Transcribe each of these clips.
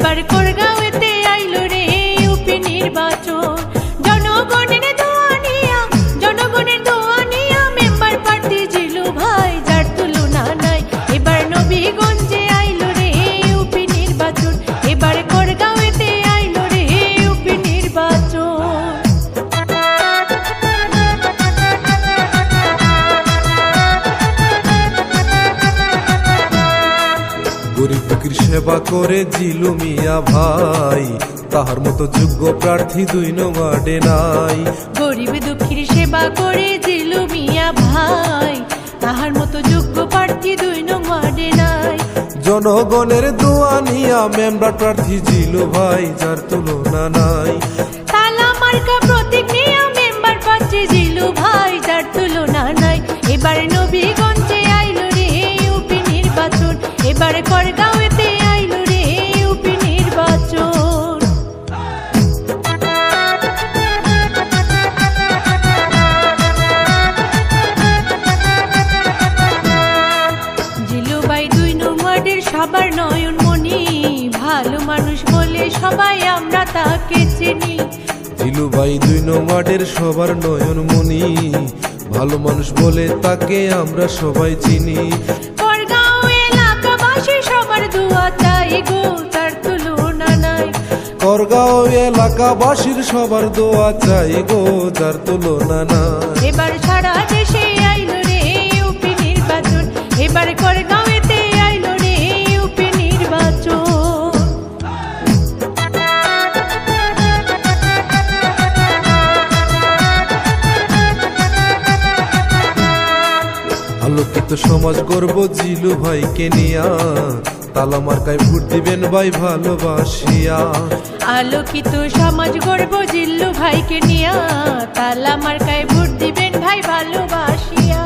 এবার করগাঁওতে আইলো রে ইউপি নির্বাচন। জনগণের দোয়া নিয়া মেম্বার প্রার্থী জিলু ভাই, যার তুলনা নাই। এবার নবীগঞ্জে আইলো রে ইউপি নির্বাচন, এবার করগাঁওতে আইলো রে ইউপি নির্বাচন। গরিব ফকির সেবা করে জিলু মিয়া ভাই, তাহার মতো যোগ্য প্রার্থী 2 নং ওয়ার্ডে নাই। গরিব দুঃখীর সেবা করে জিলু মিয়া ভাই, তাহার মতো যোগ্য প্রার্থী 2 নং ওয়ার্ডে নাই। জনগণের দোয়া নিয়া মেম্বার প্রার্থী জিলু ভাই, যার তুলনা নাই। তালা মার্কা প্রতীক নিয়া মেম্বার প্রার্থী জিলু ভাই, যার তুলনা নাই। এবার নবীগঞ্জে আইলো রে ইউপি নির্বাচন, এবার করগাঁওতে আইলো রে ইউপি নির্বাচন। জিলু ভাই 2 নং ওয়ার্ডের সবার নয়নমণি, ভালো মানুষ বলে সবাই আমরা তাকে চিনি। জিলু ভাই 2 নং ওয়ার্ডের সবার নয়নমণি, ভালো মানুষ বলে তাকে আমরা সবাই চিনি। করগাঁও এলাকাবাসী সবার দোয়া চাই গো, তার তুলনা নাই। করগাঁও এলাকাবাসীর সবার দোয়া চাই গো, যার তুলনা নাই। এবার সারা দেশে আইলো রে ইউপি নির্বাচন, এবার করগাঁওতে আইলো রে ইউপি নির্বাচন। আলোকিত সমাজ গর্ব জিলু ভাইকে নিয়া, তালা মার্কায় ভোট দিবেন ভাই ভালোবাসিয়া। আলোকিত সমাজ গর্ব জিল্লু ভাইকে নিয়া, তালা মার্কায় ভোট দিবেন ভাই ভালোবাসিয়া।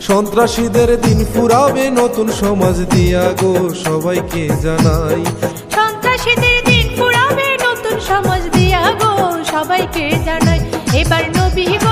সন্ত্রাসীদের দিন ফুরাবে নতুন সমাজ দিয়া গো, সবাইকে জানাই। সন্ত্রাসীদের দিন ফুরাবে নতুন সমাজ দিয়া গো, সবাইকে জানাই। এবার নবীগঞ্জ